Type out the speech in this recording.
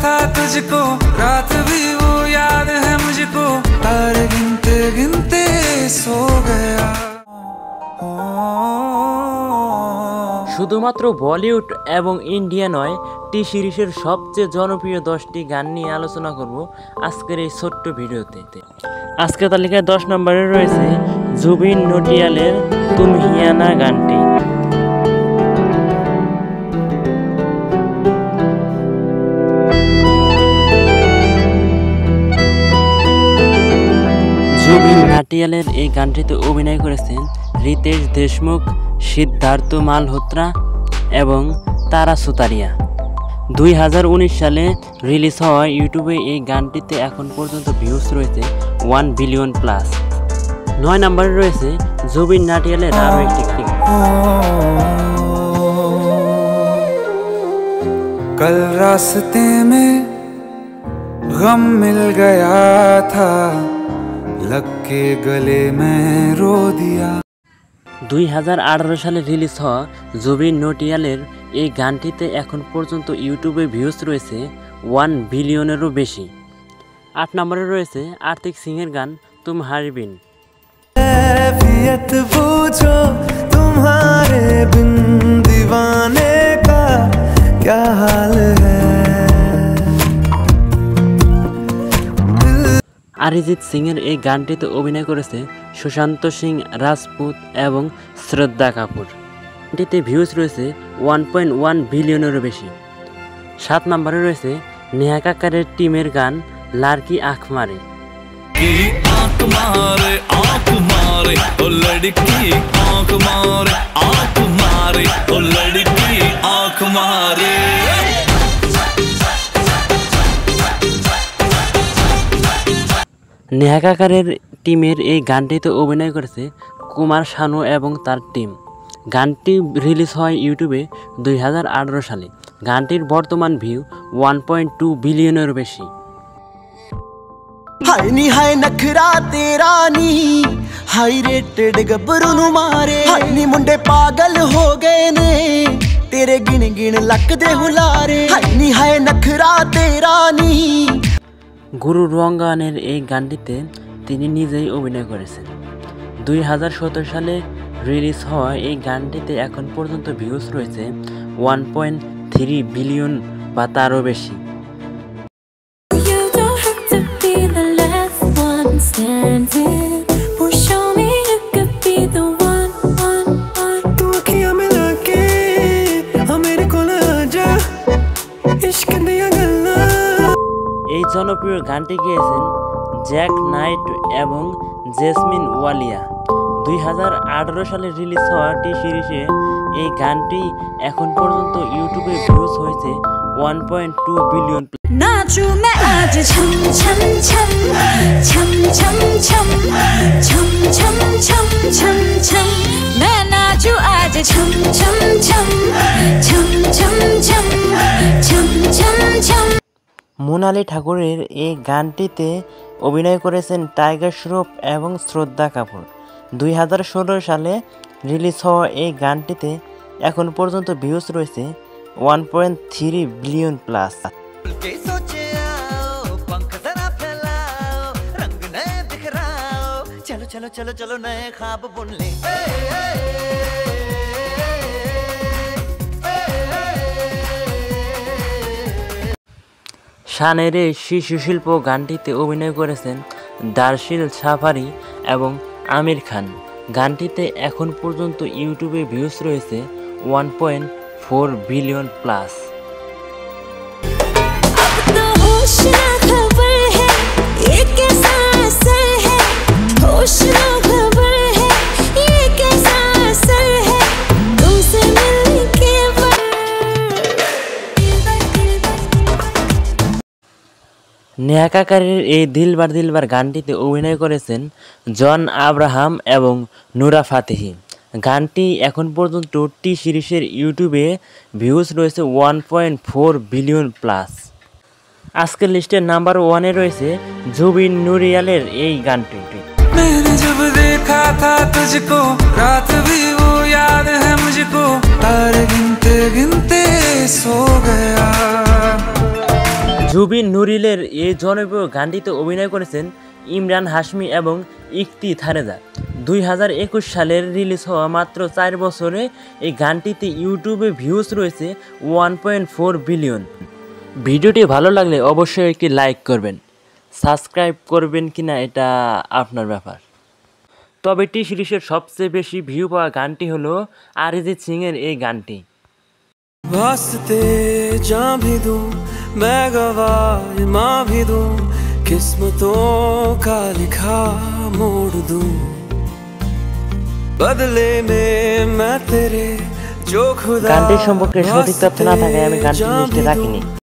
था तुझको, रात भी वो याद है मुझको, तारे गिनते गिनते सो गया। শুধুমাত্র বলিউড এবং ইন্ডিয়া নয়, টি সিরিজের সবচেয়ে জনপ্রিয় 10টি গান নিয়ে আলোচনা করব আজকের এই ছোট্ট ভিডিওতে। আজকের তালিকায় 10 নম্বরে রয়েছে জুবিন নটিয়ালের তুম হিয়া না গানটি। জুবিন নটিয়ালের এই গানটিতে অভিনয় করেছেন রিতেশ দেশমুখ, সিদ্ধার্থ মালহোত্রা এবং তারা সুতারিয়া। 2019 সালে রিলিজ হওয়া ইউটিউবে এই গানটিতে এখন পর্যন্ত ভিউজ রয়েছে 1 বিলিয়ন প্লাস। 9 নম্বরে রয়েছে জুবিন নটিয়ালের আরও একটি গান। कल रास्ते में गम मिल गया था, लग के गले में रो दिया। 2018 সালে রিলিজ হওয়া জুবিন নটিয়ালের এই গানটিতে এখন পর্যন্ত ইউটিউবে ভিউজ রয়েছে 1 বিলিয়নেরও বেশি। 8 নম্বরে রয়েছে আর্তিক সিংয়ের গান তুমহারি বিন। पूछो तुम्हारे बिन दीवाने का क्या हाल है। অরিজিৎ সিংয়ের এই গানটিতে অভিনয় করেছে সুশান্ত সিং রাজপুত এবং শ্রদ্ধা কাপুর। গানটিতে ভিউজ রয়েছে 1.1 বিলিয়নেরও বেশি। 7 নম্বরে রয়েছে নেহা কাক্কারের টিমের গান লাড়কি আঁখ মারে। নেহা কাক্কারের টিমের এই গানটিতে অভিনয় করেছে কুমার শানু এবং তার টিম। গানটি রিলিজ হয় ইউটিউবে 2018 সালে। গানটির বর্তমান ভিউ 1.2 বিলিয়নেরও বেশি। हाय नी हाय नखरा तेरा नी, हाई रेटेड गबरू नु मारे, हाय नी मुंडे पागल हो गए ने, तेरे गिन गिन लक दे हुलारे, हाय नी हाय नखरा तेरा नी। গুরু রঙ্গানের এই গানটিতে তিনি নিজেই অভিনয় করেছেন। 2017 সালে রিলিজ হওয়া এই গানটিতে এখন পর্যন্ত ভিউজ রয়েছে 1.3 বিলিয়ন বা তারও বেশি। এই জনপ্রিয় গানটি গেয়েছেন জ্যাক নাইট এবং জেসমিন ওয়ালিয়া। 2018 সালে রিলিজ হওয়া টি সিরিজে এই গানটি এখন পর্যন্ত ইউটিউবে ভিউজ হয়েছে 1.2 বিলিয়ন। नाचूं मैं आज छम छम छम छम छम छम छम छम छम छम छम, मैं नाचूं आज छम छम छम छम छम छम छम छम छम। মোনালি ঠাকুরের এই গানটিতে অভিনয় করেছেন টাইগার শ্রফ এবং শ্রদ্ধা কাপুর। 2016 সালে রিলিজ হওয়া এই গানটিতে এখন পর্যন্ত ভিউজ রয়েছে 1.3 বিলিয়ন প্লাস। चलो चलो चलो चलो नए ख्वाब बुन ले। শানের এই শিশু শিল্প গানটিতে অভিনয় করেছেন দার্শিল সাফারি এবং আমির খান। গানটিতে এখন পর্যন্ত ইউটিউবে ভিউজ রয়েছে 1.4 বিলিয়ন প্লাস। নেহা কাক্কারের এই দিলবার দিলবার গানটিতে অভিনয় করেছেন জন আব্রাহাম এবং নুরা ফাতেহি। গানটি এখন পর্যন্ত টি সিরিজের ইউটিউবে ভিউজ রয়েছে 1.4 বিলিয়ন প্লাস। আজকের লিস্টের নাম্বার 1-এ রয়েছে জুবিন নটিয়ালের এই গানটি। मैंने जब देखा था तुझको, रात भी वो याद है मुझको, तारे गिनते गिनते सो गया। জুবিন নুরিলের এই জনপ্রিয় গানটিতে অভিনয় করেছেন ইমরান হাশমি এবং ইকতি থারেজা। 2021 সালের রিলিজ হওয়া মাত্র 4 বছরে এই গানটিতে ইউটিউবে ভিউজ রয়েছে 1.4 বিলিয়ন। ভিডিওটি ভালো লাগলে অবশ্যই একটি লাইক করবেন, সাবস্ক্রাইব করবেন কিনা এটা আপনার ব্যাপার। তবে টি সিরিজের সবচেয়ে বেশি ভিউ পাওয়া গানটি হলো অরিজিৎ সিং এর এই গানটি। वास्ते जां भी दूं मैं गवाह मां भी दूं किस्मतों का लिखा मोड़ दूं बदले में मैं तेरे जो खुदा গানটির সম্পর্কে সঠিক তথ্য না থাকায় আমি গানটি লিস্টে রাখিনি।